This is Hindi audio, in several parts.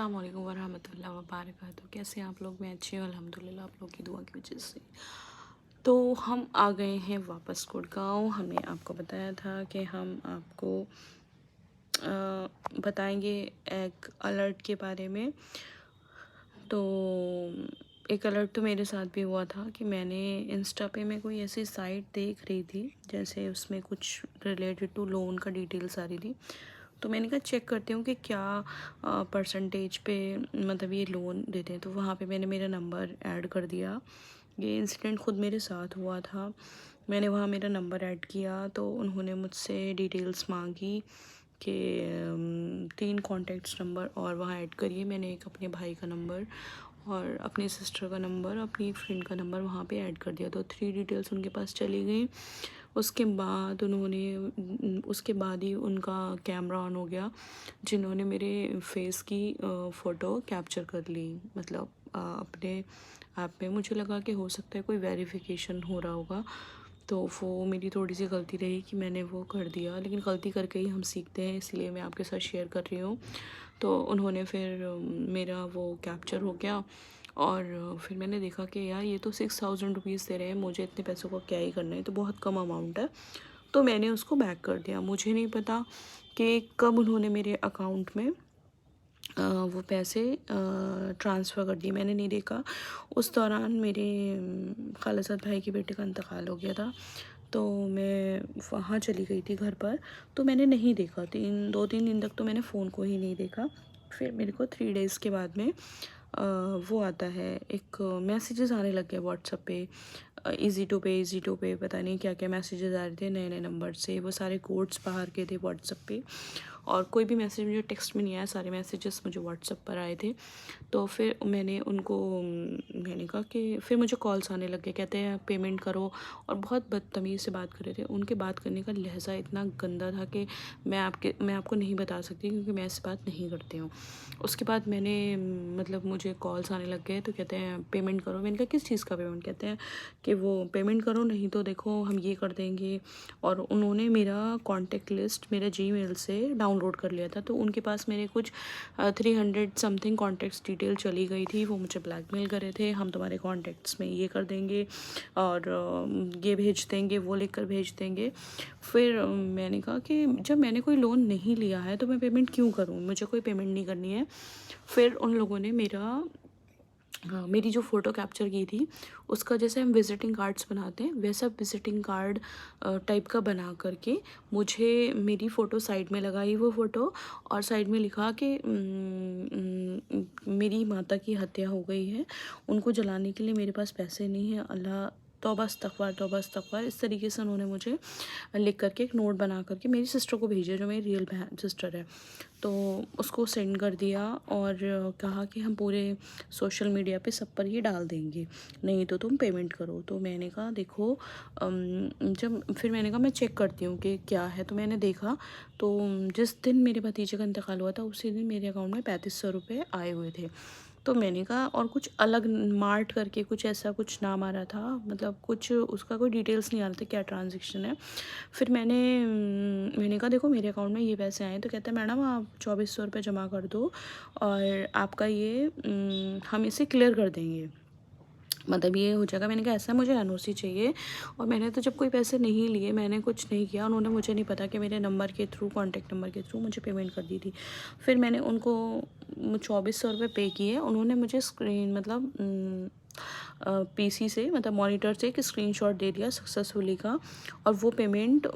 अस्सलामुअलैकुम वरहमतुल्लाहि वबरकातुहू। कैसे हैं आप लोग? मैं अच्छी हूँ अल्हम्दुलिल्लाह, आप लोग की दुआ की वजह से। तो हम आ गए हैं वापस गुड़गांव। हमने आपको बताया था कि हम आपको बताएंगे एक अलर्ट के बारे में। तो एक अलर्ट तो मेरे साथ भी हुआ था कि मैंने इंस्टा पे मैं कोई ऐसी साइट देख रही थी, जैसे उसमें कुछ रिलेटेड टू लोन का डिटेल्स आ रही थी। तो मैंने कहा चेक करती हूँ कि क्या परसेंटेज पे मतलब ये लोन देते हैं। तो वहाँ पे मैंने मेरा नंबर ऐड कर दिया। ये इंसिडेंट खुद मेरे साथ हुआ था। मैंने वहाँ मेरा नंबर ऐड किया तो उन्होंने मुझसे डिटेल्स मांगी कि 3 कॉन्टैक्ट्स नंबर और वहाँ ऐड करिए। मैंने एक अपने भाई का नंबर और अपनी सिस्टर का नंबर, अपनी एक फ्रेंड का नंबर वहाँ पे ऐड कर दिया। तो 3 डिटेल्स उनके पास चली गई। उसके बाद ही उनका कैमरा ऑन हो गया, जिन्होंने मेरे फेस की फ़ोटो कैप्चर कर ली। मतलब अपने ऐप में मुझे लगा कि हो सकता है कोई वेरिफिकेशन हो रहा होगा। तो वो मेरी थोड़ी सी गलती रही कि मैंने वो कर दिया, लेकिन गलती करके ही हम सीखते हैं, इसलिए मैं आपके साथ शेयर कर रही हूँ। तो उन्होंने फिर मेरा वो कैप्चर हो गया और फिर मैंने देखा कि यार ये तो 6000 रुपीज़ दे रहे हैं, मुझे इतने पैसों का क्या ही करना है, तो बहुत कम अमाउंट है। तो मैंने उसको बैक कर दिया। मुझे नहीं पता कि कब उन्होंने मेरे अकाउंट में वो पैसे ट्रांसफ़र कर दिए, मैंने नहीं देखा। उस दौरान मेरे खालाजाद भाई के बेटे का इंतकाल हो गया था। तो मैं वहाँ चली गई थी घर पर, तो मैंने नहीं देखा। 2-3 दिन तक तो मैंने फ़ोन को ही नहीं देखा। फिर मेरे को 3 डेज़ के बाद में वो आता है, एक मैसेजेस आने लग गए व्हाट्सएप पे। ईज़ी टू पे पता नहीं क्या क्या मैसेजेस आ रहे थे नए नए नंबर से। वो सारे कोड्स बाहर के थे व्हाट्सएप पे, और कोई भी मैसेज मुझे टेक्स्ट में नहीं आया, सारे मैसेजेस मुझे व्हाट्सएप पर आए थे। तो फिर मैंने कहा कि फिर मुझे कॉल्स आने लगे, कहते हैं पेमेंट करो, और बहुत बदतमीज़ से बात कर रहे थे। उनके बात करने का लहज़ा इतना गंदा था कि मैं आपको नहीं बता सकती, क्योंकि मैं ऐसी बात नहीं करती हूँ। उसके बाद मतलब मुझे कॉल्स आने लग गए, तो कहते हैं पेमेंट करो। मैंने कहा किस चीज़ का पेमेंट? कहते हैं कि वो पेमेंट करो, नहीं तो देखो हम ये कर देंगे। और उन्होंने मेरा कॉन्टेक्ट लिस्ट मेरा जीमेल से डाउनलोड कर लिया था। तो उनके पास मेरे कुछ 300 समथिंग कॉन्टैक्ट्स डिटेल चली गई थी। वो मुझे ब्लैकमेल कर रहे थे, हम तुम्हारे कॉन्टैक्ट्स में ये कर देंगे और ये भेज देंगे, वो लिख कर भेज देंगे। फिर मैंने कहा कि जब मैंने कोई लोन नहीं लिया है तो मैं पेमेंट क्यों करूँ, मुझे कोई पेमेंट नहीं करनी है। फिर उन लोगों ने मेरी जो फ़ोटो कैप्चर की थी, उसका जैसे हम विज़िटिंग कार्ड्स बनाते हैं वैसा विज़िटिंग कार्ड टाइप का बना करके मुझे मेरी फ़ोटो साइड में लगाई, वो फ़ोटो, और साइड में लिखा कि मेरी माता की हत्या हो गई है, उनको जलाने के लिए मेरे पास पैसे नहीं हैं, अल्लाह तौबा इस्तग़फ़ार तौबा इस्तग़फ़ार। इस तरीके से उन्होंने मुझे लिख करके एक नोट बना करके मेरी सिस्टर को भेजा, जो मेरी रियल बहन सिस्टर है। तो उसको सेंड कर दिया और कहा कि हम पूरे सोशल मीडिया पे सब पर ये डाल देंगे, नहीं तो तुम पेमेंट करो। तो मैंने कहा देखो, फिर मैंने कहा मैं चेक करती हूँ कि क्या है। तो मैंने देखा, तो जिस दिन मेरे भतीजे का इंतकाल हुआ था उसी दिन मेरे अकाउंट में 3500 रुपये आए हुए थे। तो मैंने कहा, और कुछ अलग मार्ट करके कुछ ऐसा कुछ नाम आ रहा था, मतलब कुछ उसका कोई डिटेल्स नहीं आ रहा था क्या ट्रांजेक्शन है। फिर मैंने कहा देखो मेरे अकाउंट में ये पैसे आए। तो कहता है मैडम आप 2400 रुपये जमा कर दो और आपका ये हम इसे क्लियर कर देंगे, मतलब ये हो जाएगा। मैंने कहा ऐसा, मुझे एनओसी चाहिए, और मैंने तो जब कोई पैसे नहीं लिए, मैंने कुछ नहीं किया, उन्होंने मुझे नहीं पता कि मेरे नंबर के थ्रू, कॉन्टैक्ट नंबर के थ्रू मुझे पेमेंट कर दी थी। फिर मैंने उनको 2400 रुपये पे किए। उन्होंने मुझे स्क्रीन मतलब पीसी से, मतलब मॉनिटर से एक स्क्रीनशॉट दे दिया सक्सेसफुली का, और वो पेमेंट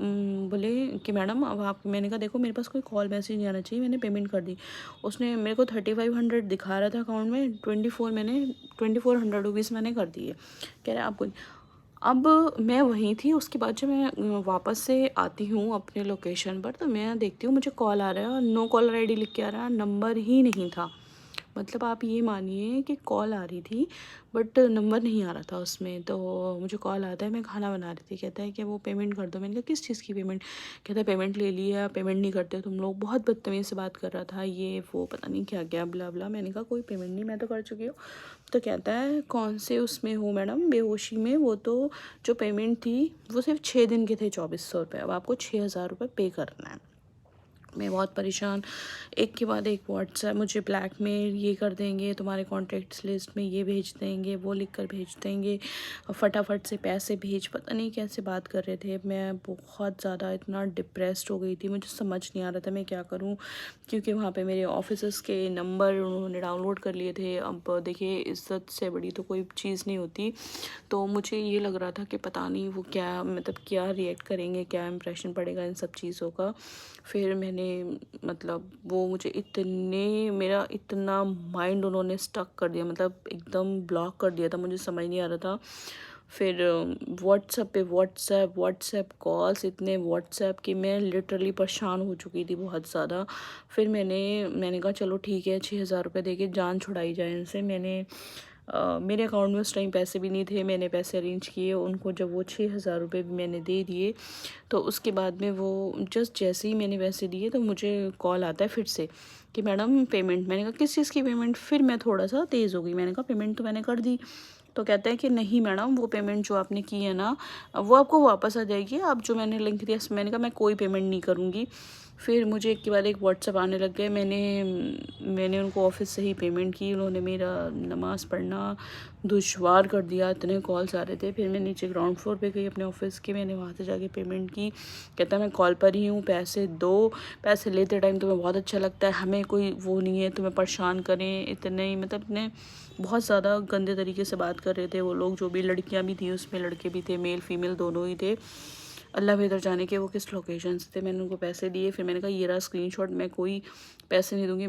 बोले कि मैडम अब आप, मैंने कहा देखो मेरे पास कोई कॉल मैसेज नहीं आना चाहिए, मैंने पेमेंट कर दी। उसने मेरे को 3500 दिखा रहा था अकाउंट में, 2400 रुपीज़ मैंने कर दिए। कह रहे आपको। अब मैं वहीं थी, उसके बाद जब मैं वापस से आती हूँ अपने लोकेशन पर, तो मैं देखती हूँ मुझे कॉल आ रहा है और नो कॉलर आईडी लिख के आ रहा है, नंबर ही नहीं था। मतलब आप ये मानिए कि कॉल आ रही थी बट नंबर नहीं आ रहा था उसमें। तो मुझे कॉल आता है, मैं खाना बना रही थी, कहता है कि वो पेमेंट कर दो। मैंने कहा किस चीज़ की पेमेंट? कहता है पेमेंट ले लिया, पेमेंट नहीं करते तुम लोग। बहुत बदतमीज़ से बात कर रहा था, ये वो पता नहीं क्या क्या ब्ला ब्ला। मैंने कहा कोई पेमेंट नहीं, मैं तो कर चुकी हूँ। तो कहता है कौन से उसमें हो मैडम, बेहोशी में? वो तो जो पेमेंट थी वो सिर्फ 6 दिन के थे, 2400 रुपये, अब आपको 6000 रुपये पे करना है। मैं बहुत परेशान। एक के बाद एक व्हाट्सएप मुझे ब्लैकमेल, ये कर देंगे, तुम्हारे कॉन्टैक्ट्स लिस्ट में ये भेज देंगे, वो लिख कर भेज देंगे, और फटाफट से पैसे भेज, पता नहीं कैसे बात कर रहे थे। मैं बहुत ज़्यादा इतना डिप्रेस्ड हो गई थी, मुझे समझ नहीं आ रहा था मैं क्या करूं, क्योंकि वहाँ पे मेरे ऑफिसर्स के नंबर उन्होंने डाउनलोड कर लिए थे। अब देखिए, इज्जत से बड़ी तो कोई चीज़ नहीं होती। तो मुझे ये लग रहा था कि पता नहीं वो क्या, मतलब क्या रिएक्ट करेंगे, क्या इम्प्रेशन पड़ेगा इन सब चीज़ों का। फिर मैंने, मतलब वो मुझे इतने, मेरा इतना माइंड उन्होंने स्टक कर दिया, मतलब एकदम ब्लॉक कर दिया था, मुझे समझ नहीं आ रहा था। फिर व्हाट्सएप पे व्हाट्सएप कॉल्स, इतने व्हाट्सएप कि मैं लिटरली परेशान हो चुकी थी बहुत ज़्यादा। फिर मैंने कहा चलो ठीक है, 6,000 रुपये दे के जान छुड़ाई जाए इनसे। मेरे अकाउंट में उस टाइम पैसे भी नहीं थे, मैंने पैसे अरेंज किए उनको। जब वो 6,000 रुपये भी मैंने दे दिए, तो उसके बाद में वो जस्ट जैसे ही मैंने पैसे दिए तो मुझे कॉल आता है फिर से कि मैडम पेमेंट। मैंने कहा किस चीज़ की पेमेंट? फिर मैं थोड़ा सा तेज़ हो गई, मैंने कहा पेमेंट तो मैंने कर दी। तो कहता है कि नहीं मैडम, वो पेमेंट जो आपने की है ना, वो आपको वापस आ जाएगी, आप जो मैंने लिंक दिया। मैंने कहा मैं कोई पेमेंट नहीं करूँगी। फिर मुझे एक के बाद एक व्हाट्सएप आने लग गए। मैंने उनको ऑफिस से ही पेमेंट की। उन्होंने मेरा नमाज़ पढ़ना दुश्वार कर दिया, इतने कॉल्स आ रहे थे। फिर मैं नीचे ग्राउंड फ्लोर पे गई अपने ऑफिस के, मैंने वहाँ से जाके पेमेंट की। कहता मैं कॉल पर ही हूँ, पैसे दो। पैसे लेते टाइम तुम्हें बहुत अच्छा लगता है, हमें कोई वो नहीं है तुम्हें परेशान करें। इतने ही, मतलब इतने बहुत ज़्यादा गंदे तरीके से बात कर रहे थे वो लोग। जो भी लड़कियाँ भी थी उसमें, लड़के भी थे, मेल फीमेल दोनों ही थे। अल्लाह बेहतर जाने के वो किस लोकेशन से थे। मैंने उनको पैसे दिए। फिर मैंने कहा ये रहा स्क्रीनशॉट, मैं कोई पैसे नहीं दूंगी।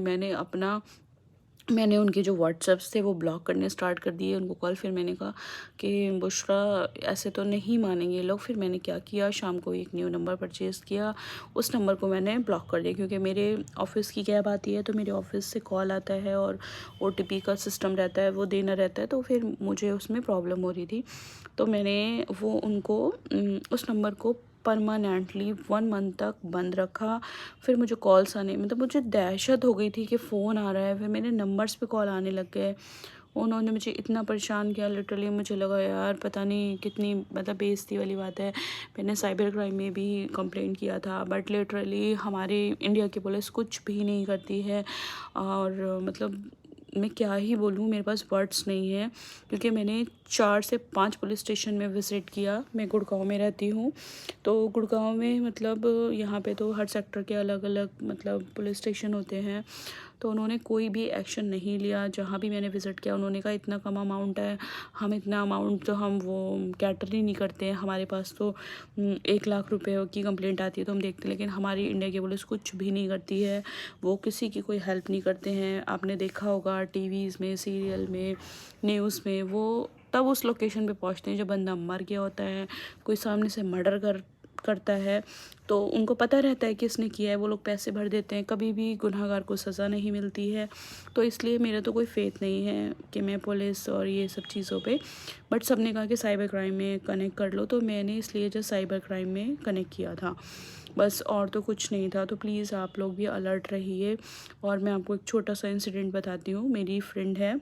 मैंने उनके जो व्हाट्सएप्स थे वो ब्लॉक करने स्टार्ट कर दिए उनको कॉल। फिर मैंने कहा कि बुशरा, ऐसे तो नहीं मानेंगे लोग। फिर मैंने क्या किया, शाम को एक न्यू नंबर परचेज़ किया, उस नंबर को मैंने ब्लॉक कर दिया। क्योंकि मेरे ऑफ़िस की कैब आती है तो मेरे ऑफ़िस से कॉल आता है और OTP का सिस्टम रहता है, वो देना रहता है, तो फिर मुझे उसमें प्रॉब्लम हो रही थी। तो मैंने वो उनको उस नंबर को परमानेंटली 1 मंथ तक बंद रखा। फिर मुझे कॉल्स आने, मतलब मुझे दहशत हो गई थी कि फ़ोन आ रहा है। फिर मेरे नंबर्स पे कॉल आने लग गए। उन्होंने मुझे इतना परेशान किया, लिटरली मुझे लगा यार पता नहीं कितनी, मतलब बेइज्जती वाली बात है। मैंने साइबर क्राइम में भी कंप्लेंट किया था, बट लिटरली हमारे इंडिया की पुलिस कुछ भी नहीं करती है। और मतलब मैं क्या ही बोलूँ, मेरे पास वर्ड्स नहीं है। क्योंकि मैंने 4 से 5 पुलिस स्टेशन में विज़िट किया। मैं गुड़गांव में रहती हूँ, तो गुड़गांव में मतलब यहाँ पे तो हर सेक्टर के अलग अलग मतलब पुलिस स्टेशन होते हैं। तो उन्होंने कोई भी एक्शन नहीं लिया। जहाँ भी मैंने विज़िट किया उन्होंने कहा इतना कम अमाउंट है, हम इतना अमाउंट तो हम वो कैटर ही नहीं करते हैं, हमारे पास तो 1 लाख रुपए की कंप्लेंट आती है तो हम देखते हैं। लेकिन हमारी इंडिया की पुलिस कुछ भी नहीं करती है, वो किसी की कोई हेल्प नहीं करते हैं। आपने देखा होगा टीवीज़ में, सीरियल में, न्यूज़ में, वो तब उस लोकेशन पे पहुंचते हैं जब बंदा मर गया होता है, कोई सामने से मर्डर करता है, तो उनको पता रहता है किसने किया है, वो लोग पैसे भर देते हैं, कभी भी गुनहगार को सज़ा नहीं मिलती है। तो इसलिए मेरा तो कोई फेथ नहीं है कि मैं पुलिस और ये सब चीज़ों पे। बट सबने कहा कि साइबर क्राइम में कनेक्ट कर लो, तो मैंने इसलिए जो साइबर क्राइम में कनेक्ट किया था बस, और तो कुछ नहीं था। तो प्लीज़ आप लोग भी अलर्ट रहिए। और मैं आपको एक छोटा सा इंसिडेंट बताती हूँ। मेरी फ्रेंड है,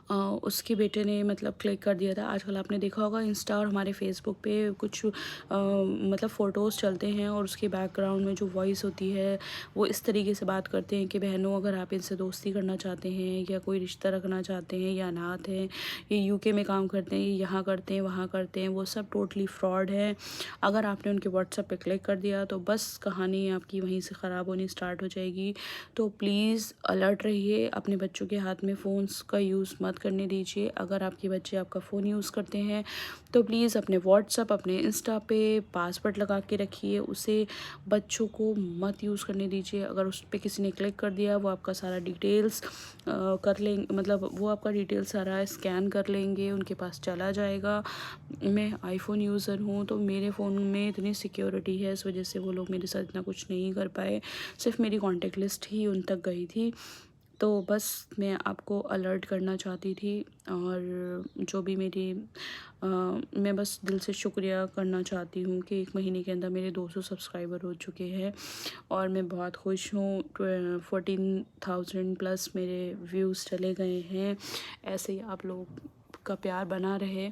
उसके बेटे ने मतलब क्लिक कर दिया था। आजकल आपने देखा होगा इंस्टा और हमारे फेसबुक पे कुछ मतलब फ़ोटोज़ चलते हैं और उसके बैकग्राउंड में जो वॉइस होती है वो इस तरीके से बात करते हैं कि बहनों, अगर आप इनसे दोस्ती करना चाहते हैं या कोई रिश्ता रखना चाहते हैं, या अनाथ हैं, ये यूके में काम करते हैं, ये यहाँ करते हैं, वहाँ करते हैं, वो सब टोटली फ्रॉड है। अगर आपने उनके व्हाट्सएप पे क्लिक कर दिया तो बस कहानी आपकी वहीं से ख़राब होनी स्टार्ट हो जाएगी। तो प्लीज़ अलर्ट रहिए, अपने बच्चों के हाथ में फ़ोन्स का यूज़ मत करने दीजिए। अगर आपके बच्चे आपका फ़ोन यूज़ करते हैं तो प्लीज़ अपने व्हाट्सएप, अपने इंस्टा पे पासवर्ड लगा के रखिए, उसे बच्चों को मत यूज़ करने दीजिए। अगर उस पर किसी ने क्लिक कर दिया, वो आपका सारा डिटेल्स कर लेंगे, मतलब वो आपका डिटेल्स सारा स्कैन कर लेंगे, उनके पास चला जाएगा। मैं आईफोन यूज़र हूँ तो मेरे फ़ोन में इतनी सिक्योरिटी है, इस वजह से वो लोग मेरे साथ इतना कुछ नहीं कर पाए। सिर्फ मेरी कॉन्टेक्ट लिस्ट ही उन तक गई थी। तो बस मैं आपको अलर्ट करना चाहती थी। और जो भी मैं बस दिल से शुक्रिया करना चाहती हूँ कि 1 महीने के अंदर मेरे 200 सब्सक्राइबर हो चुके हैं और मैं बहुत खुश हूँ। 14,000 प्लस मेरे व्यूज़ चले गए हैं। ऐसे ही आप लोग का प्यार बना रहे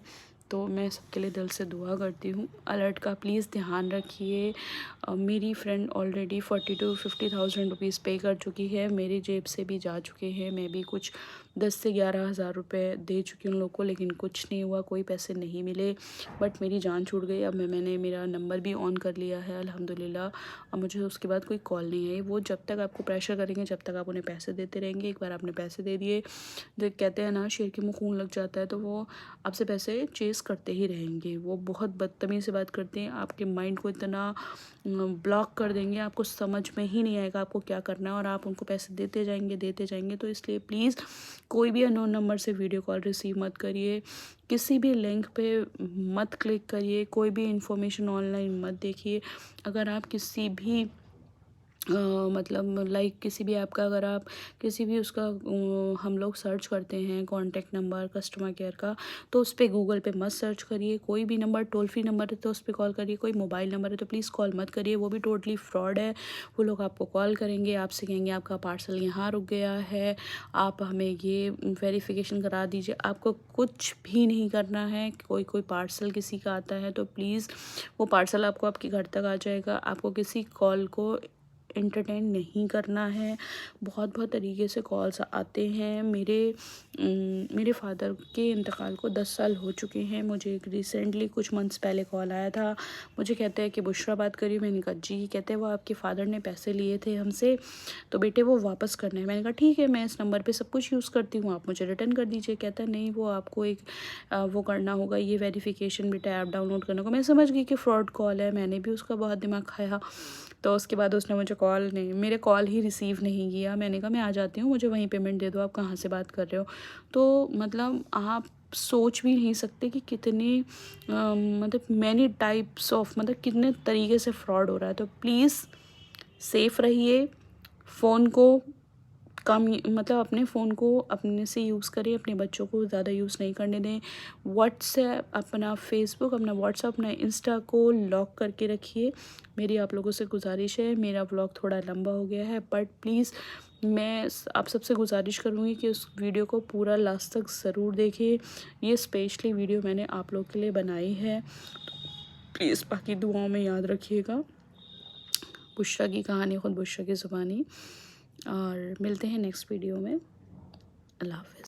तो मैं सबके लिए दिल से दुआ करती हूँ। अलर्ट का प्लीज़ ध्यान रखिए। मेरी फ्रेंड ऑलरेडी 40 to 50,000 रुपीज़ पे कर चुकी है, मेरी जेब से भी जा चुके हैं। मैं भी कुछ 10 से 11,000 रुपये दे चुकी हूँ उन लोग को, लेकिन कुछ नहीं हुआ, कोई पैसे नहीं मिले। बट मेरी जान छूट गई। अब मैंने मेरा नंबर भी ऑन कर लिया है अल्हम्दुलिल्लाह। अब मुझे उसके बाद कोई कॉल नहीं आई। वो जब तक आपको प्रेशर करेंगे, जब तक आप उन्हें पैसे देते रहेंगे। एक बार आपने पैसे दे दिए, जो कहते हैं ना शेर के मुँह खून लग जाता है, तो वो आपसे पैसे चेस करते ही रहेंगे। वो बहुत बदतमीज़ी से बात करते हैं, आपके माइंड को इतना ब्लॉक कर देंगे, आपको समझ में ही नहीं आएगा आपको क्या करना है, और आप उनको पैसे देते जाएंगे। तो इसलिए प्लीज़ कोई भी अननोन नंबर से वीडियो कॉल रिसीव मत करिए, किसी भी लिंक पे मत क्लिक करिए, कोई भी इंफॉर्मेशन ऑनलाइन मत देखिए। अगर आप किसी भी मतलब लाइक किसी भी ऐप का, अगर आप किसी भी उसका हम लोग सर्च करते हैं कॉन्टैक्ट नंबर कस्टमर केयर का, तो उस पर गूगल पे मत सर्च करिए। कोई भी नंबर टोल फ्री नंबर है तो उस पर कॉल करिए। कोई मोबाइल नंबर है तो प्लीज़ कॉल मत करिए, वो भी टोटली फ्रॉड है। वो लोग आपको कॉल करेंगे, आपसे कहेंगे आपका पार्सल यहाँ रुक गया है, आप हमें ये वेरिफिकेशन करा दीजिए। आपको कुछ भी नहीं करना है। कोई पार्सल किसी का आता है तो प्लीज़ वो पार्सल आपको आपके घर तक आ जाएगा। आपको किसी कॉल को एंटरटेन नहीं करना है। बहुत तरीके से कॉल्स आते हैं। मेरे फादर के इंतकाल को 10 साल हो चुके हैं। मुझे एक रिसेंटली कुछ मंथ्स पहले कॉल आया था, मुझे कहते हैं कि बुशरा बात करी। मैंने कहा जी। कहते हैं वो आपके फ़ादर ने पैसे लिए थे हमसे, तो बेटे वो वापस करने हैं। मैंने कहा ठीक है, मैं इस नंबर पे सब कुछ यूज़ करती हूँ, आप मुझे रिटर्न कर दीजिए। कहता है नहीं, वो आपको एक वो करना होगा, ये वेरिफिकेशन बेटा ऐप डाउनलोड करने को। मैं समझ गई कि फ़्रॉड कॉल है, मैंने भी उसका बहुत दिमाग खाया। तो उसके बाद उसने मुझे मेरे कॉल ही रिसीव नहीं किया। मैंने कहा मैं आ जाती हूँ, मुझे वहीं पेमेंट दे दो, आप कहाँ से बात कर रहे हो। तो मतलब आप सोच भी नहीं सकते कि कितने मतलब मैनी टाइप्स ऑफ, मतलब कितने तरीके से फ्रॉड हो रहा है। तो प्लीज़ सेफ़ रहिए। फ़ोन को कम मतलब अपने फ़ोन को अपने से यूज़ करें, अपने बच्चों को ज़्यादा यूज़ नहीं करने दें। व्हाट्सएप अपना, फेसबुक अपना, व्हाट्सएप अपना, इंस्टा को लॉक करके रखिए। मेरी आप लोगों से गुजारिश है। मेरा व्लॉग थोड़ा लंबा हो गया है, बट प्लीज़ मैं आप सबसे गुजारिश करूँगी कि उस वीडियो को पूरा लास्ट तक ज़रूर देखिए। ये स्पेशली वीडियो मैंने आप लोग के लिए बनाई है। प्लीज़ बाकी दुआओं में याद रखिएगा। बुशरा की कहानी खुद बुशरा की ज़ुबानी। और मिलते हैं नेक्स्ट वीडियो में। अल्लाह हाफ़िज़।